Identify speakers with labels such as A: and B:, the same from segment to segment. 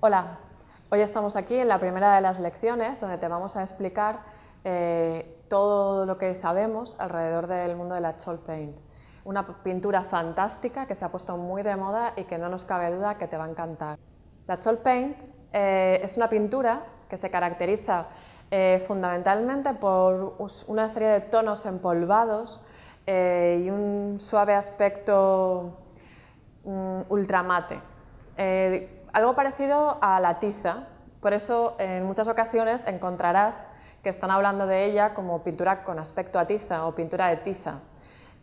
A: Hola, hoy estamos aquí en la primera de las lecciones donde te vamos a explicar todo lo que sabemos alrededor del mundo de la Chalk Paint. Una pintura fantástica que se ha puesto muy de moda y que no nos cabe duda que te va a encantar. La Chalk Paint es una pintura que se caracteriza fundamentalmente por una serie de tonos empolvados y un suave aspecto ultramate. Algo parecido a la tiza, por eso en muchas ocasiones encontrarás que están hablando de ella como pintura con aspecto a tiza o pintura de tiza.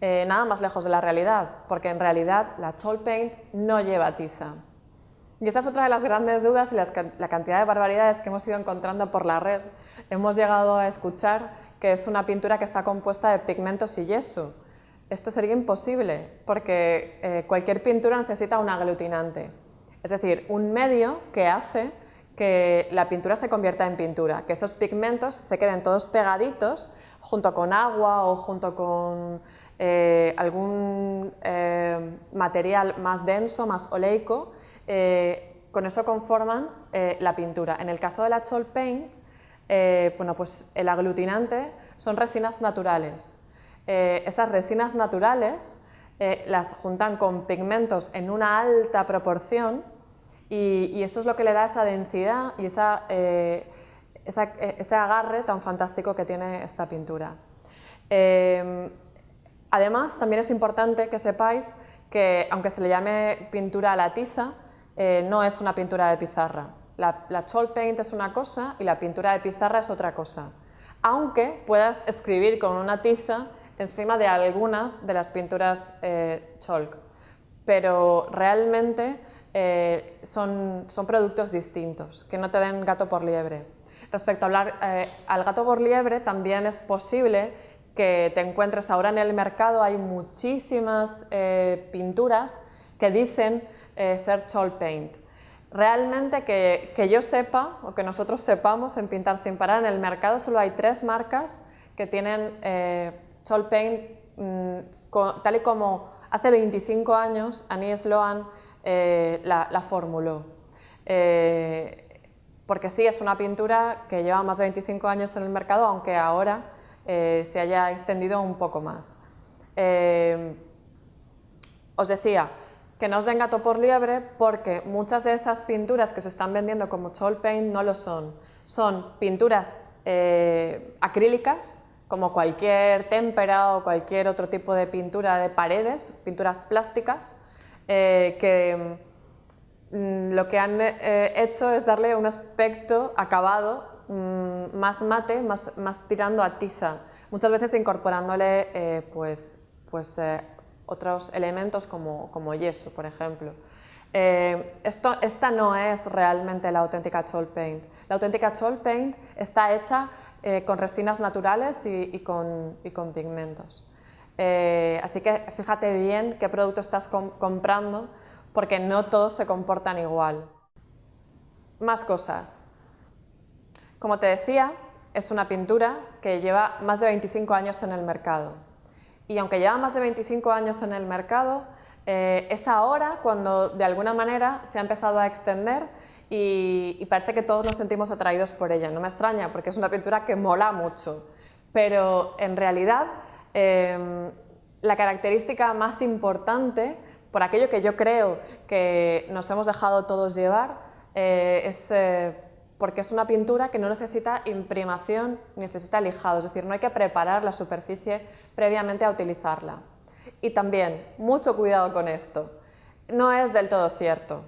A: Nada más lejos de la realidad, porque en realidad la Chalk Paint no lleva tiza. Y esta es otra de las grandes dudas y la cantidad de barbaridades que hemos ido encontrando por la red. Hemos llegado a escuchar que es una pintura que está compuesta de pigmentos y yeso. Esto sería imposible, porque cualquier pintura necesita un aglutinante, es decir, un medio que hace que la pintura se convierta en pintura, que esos pigmentos se queden todos pegaditos junto con agua o junto con algún material más denso, más oleico, con eso conforman la pintura. En el caso de la Chalk Paint, bueno, pues el aglutinante son resinas naturales. Esas resinas naturales las juntan con pigmentos en una alta proporción y eso es lo que le da esa densidad y ese agarre tan fantástico que tiene esta pintura. Además, también es importante que sepáis que, aunque se le llame pintura a la tiza, no es una pintura de pizarra. La Chalk Paint es una cosa y la pintura de pizarra es otra cosa, aunque puedas escribir con una tiza encima de algunas de las pinturas chalk, pero realmente son productos distintos, que no te den gato por liebre. Respecto a hablar al gato por liebre, también es posible que te encuentres ahora en el mercado, hay muchísimas pinturas que dicen ser Chalk Paint. Realmente que yo sepa, o que nosotros sepamos en Pintar Sin Parar, en el mercado solo hay 3 marcas que tienen Chalk Paint tal y como hace 25 años Anie Sloan la formuló. Porque sí, es una pintura que lleva más de 25 años en el mercado, aunque ahora se haya extendido un poco más. Os decía que no os den gato por liebre porque muchas de esas pinturas que se están vendiendo como Chalk Paint no lo son. Son pinturas acrílicas, como cualquier témpera o cualquier otro tipo de pintura de paredes, pinturas plásticas, que lo que han hecho es darle un aspecto acabado más mate, más tirando a tiza, muchas veces incorporándole otros elementos como yeso, por ejemplo. Esta no es realmente la auténtica Chalk Paint. La auténtica Chalk Paint está hecha con resinas naturales y con pigmentos. Así que fíjate bien qué producto estás comprando, porque no todos se comportan igual. Más cosas. Como te decía, es una pintura que lleva más de 25 años en el mercado. Y aunque lleva más de 25 años en el mercado, es ahora cuando de alguna manera se ha empezado a extender y parece que todos nos sentimos atraídos por ella. No me extraña, porque es una pintura que mola mucho, pero en realidad la característica más importante, por aquello que yo creo que nos hemos dejado todos llevar, es porque es una pintura que no necesita imprimación, necesita lijado, es decir, no hay que preparar la superficie previamente a utilizarla. Y también, mucho cuidado con esto, no es del todo cierto.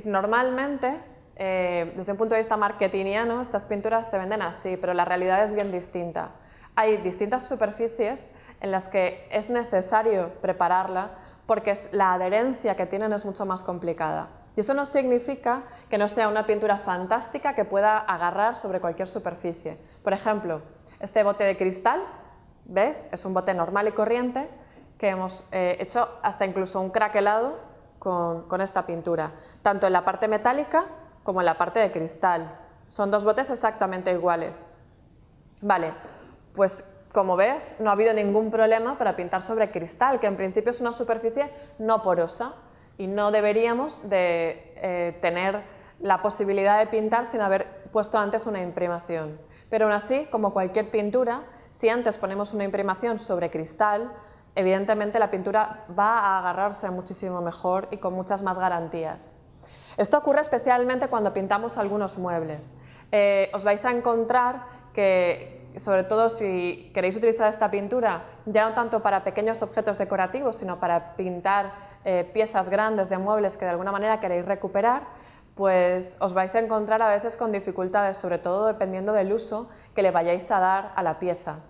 A: Normalmente, desde un punto de vista marketingiano, estas pinturas se venden así, pero la realidad es bien distinta. Hay distintas superficies en las que es necesario prepararla porque la adherencia que tienen es mucho más complicada. Y eso no significa que no sea una pintura fantástica que pueda agarrar sobre cualquier superficie. Por ejemplo, este bote de cristal, ¿ves? Es un bote normal y corriente que hemos hecho hasta incluso un craquelado con esta pintura, tanto en la parte metálica como en la parte de cristal. Son dos botes exactamente iguales. Vale, pues como ves, no ha habido ningún problema para pintar sobre cristal, que en principio es una superficie no porosa y no deberíamos de tener la posibilidad de pintar sin haber puesto antes una imprimación. Pero aún así, como cualquier pintura, si antes ponemos una imprimación sobre cristal, evidentemente la pintura va a agarrarse muchísimo mejor y con muchas más garantías. Esto ocurre especialmente cuando pintamos algunos muebles. Os vais a encontrar que, sobre todo si queréis utilizar esta pintura, ya no tanto para pequeños objetos decorativos, sino para pintar piezas grandes de muebles que de alguna manera queréis recuperar, pues os vais a encontrar a veces con dificultades, sobre todo dependiendo del uso que le vayáis a dar a la pieza.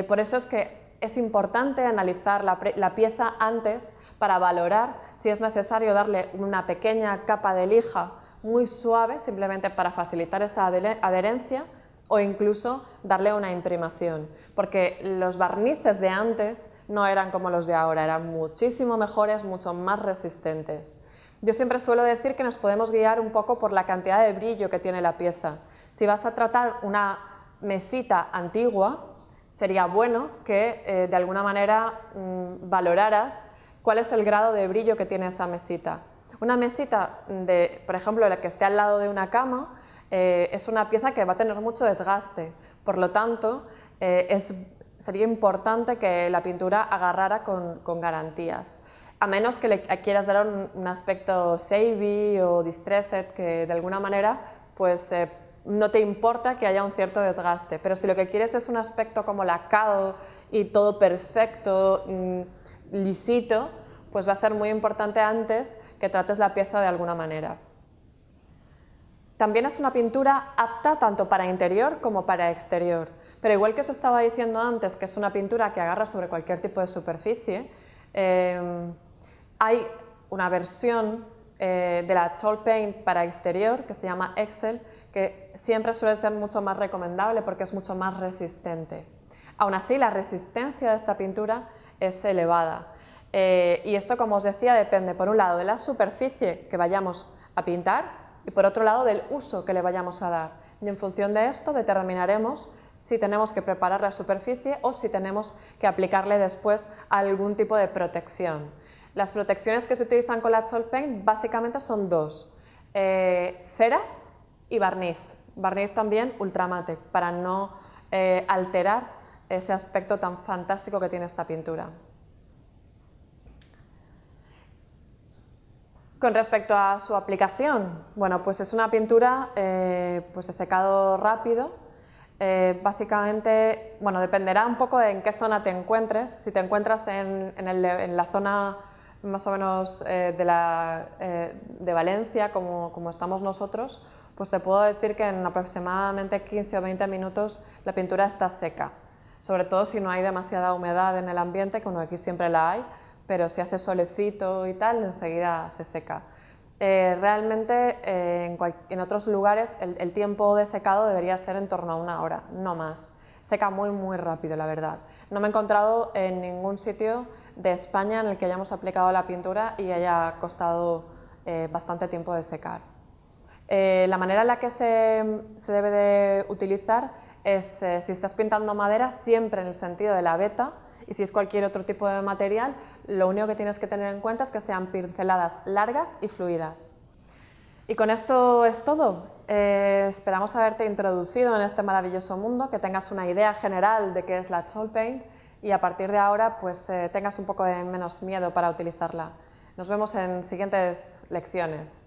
A: Por eso es que es importante analizar la pieza antes para valorar si es necesario darle una pequeña capa de lija muy suave, simplemente para facilitar esa adherencia, o incluso darle una imprimación, porque los barnices de antes no eran como los de ahora, eran muchísimo mejores, mucho más resistentes. Yo siempre suelo decir que nos podemos guiar un poco por la cantidad de brillo que tiene la pieza. Si vas a tratar una mesita antigua, sería bueno que de alguna manera valoraras cuál es el grado de brillo que tiene esa mesita. Una mesita, por ejemplo, la que esté al lado de una cama, es una pieza que va a tener mucho desgaste, por lo tanto sería importante que la pintura agarrara con garantías, a menos que le quieras dar un aspecto shabby o distressed, que de alguna manera pues, no te importa que haya un cierto desgaste, pero si lo que quieres es un aspecto como lacado y todo perfecto, lisito, pues va a ser muy importante antes que trates la pieza de alguna manera. También es una pintura apta tanto para interior como para exterior, pero igual que os estaba diciendo antes que es una pintura que agarra sobre cualquier tipo de superficie, hay una versión de la Tall Paint para exterior que se llama Excel, que siempre suele ser mucho más recomendable porque es mucho más resistente. Aún así, la resistencia de esta pintura es elevada y esto, como os decía, depende por un lado de la superficie que vayamos a pintar y por otro lado del uso que le vayamos a dar. Y en función de esto determinaremos si tenemos que preparar la superficie o si tenemos que aplicarle después algún tipo de protección. Las protecciones que se utilizan con la Tall Paint básicamente son dos, ceras y barniz. Barniz también ultramate, para no alterar ese aspecto tan fantástico que tiene esta pintura. Con respecto a su aplicación, bueno, pues es una pintura pues de secado rápido. Básicamente, bueno, dependerá un poco de en qué zona te encuentres. Si te encuentras en la zona más o menos de Valencia, como estamos nosotros, pues te puedo decir que en aproximadamente 15 o 20 minutos la pintura está seca. Sobre todo si no hay demasiada humedad en el ambiente, como aquí siempre la hay, pero si hace solecito y tal, enseguida se seca. Realmente en otros lugares el tiempo de secado debería ser en torno a 1 hora, no más. Seca muy rápido, la verdad. No me he encontrado en ningún sitio de España en el que hayamos aplicado la pintura y haya costado bastante tiempo de secar. La manera en la que se debe de utilizar es, si estás pintando madera, siempre en el sentido de la veta, y si es cualquier otro tipo de material, lo único que tienes que tener en cuenta es que sean pinceladas largas y fluidas. Y con esto es todo. Esperamos haberte introducido en este maravilloso mundo, que tengas una idea general de qué es la Tall Paint y a partir de ahora pues, tengas un poco de menos miedo para utilizarla. Nos vemos en siguientes lecciones.